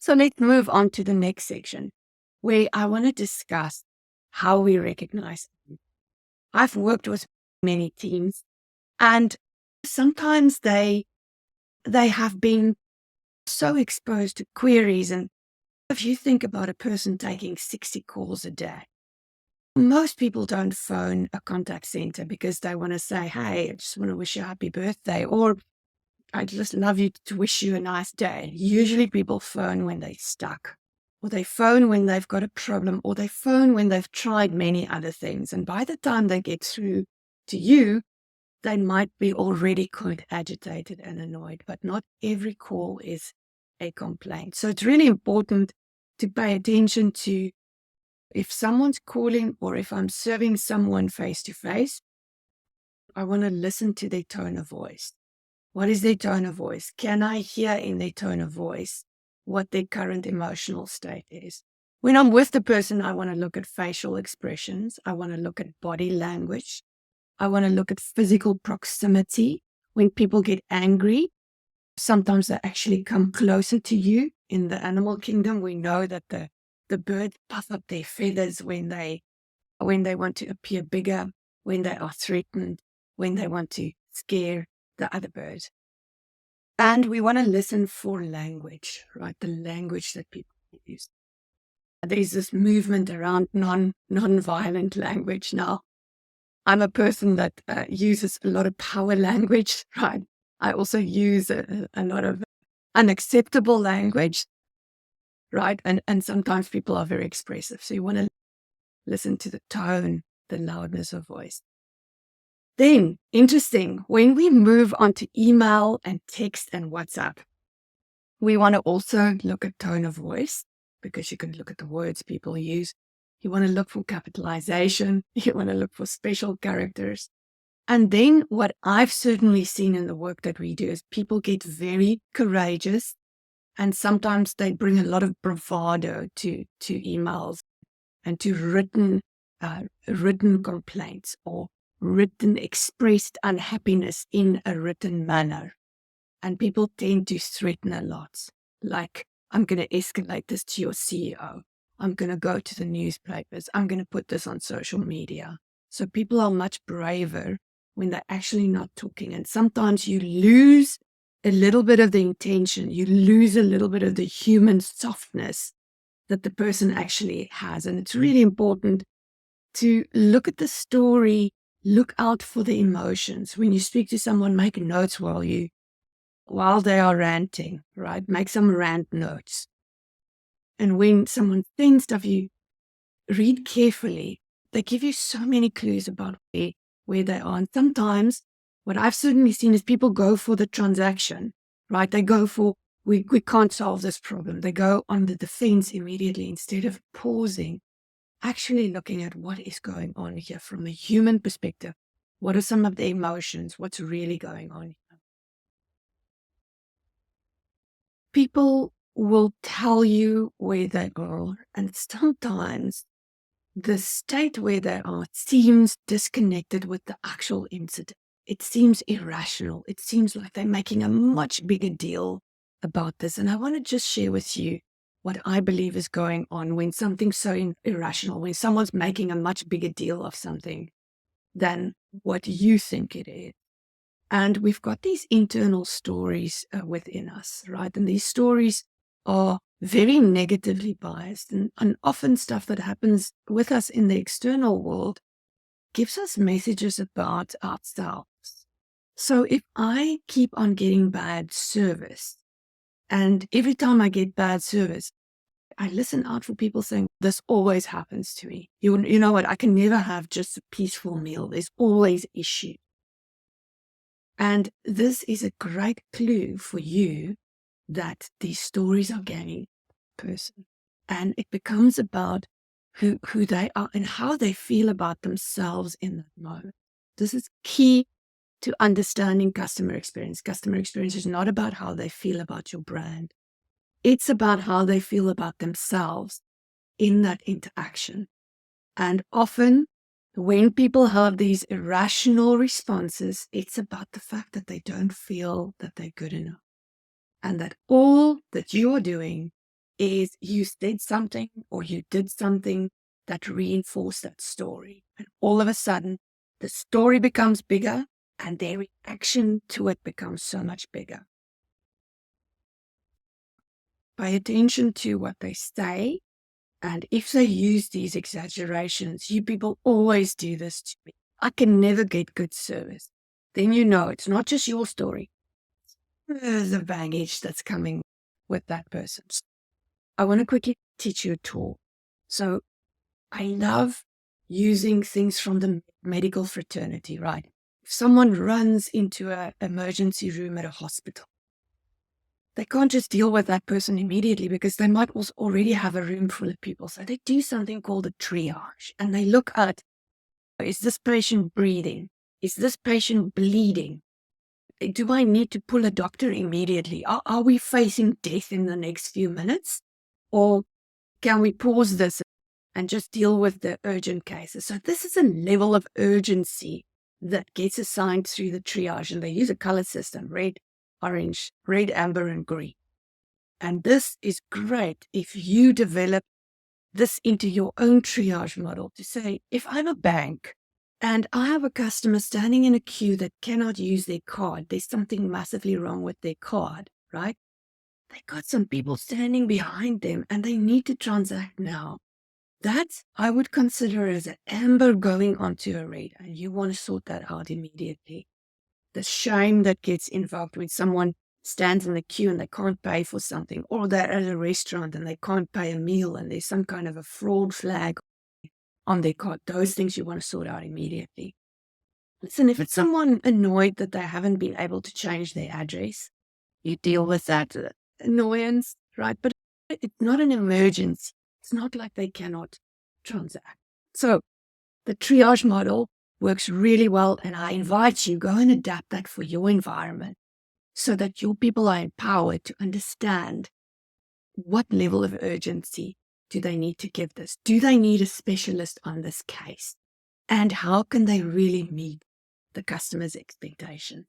So let's move on to the next section where I want to discuss how we recognize them. I've worked with many teams, and sometimes they have been so exposed to queries. And if you think about a person taking 60 calls a day, most people don't phone a contact center because they want to say, hey, I just want to wish you a happy birthday, or I just love you to wish you a nice day. Usually people phone when they're stuck, or they phone when they've got a problem, or they phone when they've tried many other things. And by the time they get through to you, they might be already quite agitated and annoyed, but not every call is a complaint. So it's really important to pay attention to if someone's calling or if I'm serving someone face to face, I want to listen to their tone of voice. What is their tone of voice? Can I hear in their tone of voice what their current emotional state is? When I'm with the person, I want to look at facial expressions. I want to look at body language. I want to look at physical proximity. When people get angry, sometimes they actually come closer to you. In the animal kingdom, we know that the birds puff up their feathers when they want to appear bigger, when they are threatened, when they want to scare the other bird. And we want to listen for language, right? The language that people use. There's this movement around non-violent language now. I'm a person that uses a lot of power language, right? I also use a lot of unacceptable language, right? And sometimes people are very expressive. So you want to listen to the tone, the loudness of voice. Then, interesting, when we move on to email and text and WhatsApp, we want to also look at tone of voice because you can look at the words people use. You want to look for capitalization. You want to look for special characters. And then what I've certainly seen in the work that we do is people get very courageous, and sometimes they bring a lot of bravado to emails and to written complaints or written expressed unhappiness in a written manner. And people tend to threaten a lot. Like, I'm going to escalate this to your CEO. I'm going to go to the newspapers. I'm going to put this on social media. So people are much braver when they're actually not talking. And sometimes you lose a little bit of the intention. You lose a little bit of the human softness that the person actually has. And it's really important to look at the story, look out for the emotions. When you speak to someone, make notes while they are ranting, right? Make some rant notes. And when someone thinks of you, read carefully. They give you so many clues about where they are. And sometimes what I've certainly seen is people go for the transaction, right? They go for, we can't solve this problem. They go on the defense immediately instead of pausing, actually looking at what is going on here from a human perspective. What are some of the emotions? What's really going on here? People will tell you where they are, and sometimes the state where they are seems disconnected with the actual incident. It seems irrational. It seems like they're making a much bigger deal about this. And I want to just share with you what I believe is going on when something's so irrational, when someone's making a much bigger deal of something than what you think it is. And we've got these internal stories within us, right? And these stories are very negatively biased. And often stuff that happens with us in the external world gives us messages about ourselves. So if I keep on getting bad service, and every time I get bad service, I listen out for people saying, this always happens to me. You know what? I can never have just a peaceful meal. There's always issues. And this is a great clue for you that these stories are gaining person. And it becomes about who they are and how they feel about themselves in that moment. This is key to understanding customer experience. Customer experience is not about how they feel about your brand. It's about how they feel about themselves in that interaction. And often when people have these irrational responses, it's about the fact that they don't feel that they're good enough. And that all that you're doing is you said something or you did something that reinforced that story. And all of a sudden, the story becomes bigger and their reaction to it becomes so much bigger. Pay attention to what they say. And if they use these exaggerations, you people always do this to me. I can never get good service. Then you know it's not just your story. There's a baggage that's coming with that person. I want to quickly teach you a tool. So I love using things from the medical fraternity, right? If someone runs into an emergency room at a hospital, they can't just deal with that person immediately because they might also already have a room full of people. So they do something called a triage, and they look at, is this patient breathing? Is this patient bleeding? Do I need to pull a doctor immediately? Are we facing death in the next few minutes? Or can we pause this and just deal with the urgent cases? So this is a level of urgency that gets assigned through the triage, and they use a color system: red, orange, red, amber, and green. And this is great if you develop this into your own triage model to say, if I'm a bank and I have a customer standing in a queue that cannot use their card, there's something massively wrong with their card, right? They got some people standing behind them and they need to transact now. That I would consider as an amber going onto a red, and you want to sort that out immediately. The shame that gets involved when someone stands in the queue and they can't pay for something, or they're at a restaurant and they can't pay a meal and there's some kind of a fraud flag on their card. Those things you want to sort out immediately. Listen, if it's someone annoyed that they haven't been able to change their address, you deal with that annoyance, right? But it's not an emergency. It's not like they cannot transact. So the triage model works really well, and I invite you, go and adapt that for your environment so that your people are empowered to understand what level of urgency do they need to give this. Do they need a specialist on this case? And how can they really meet the customer's expectations?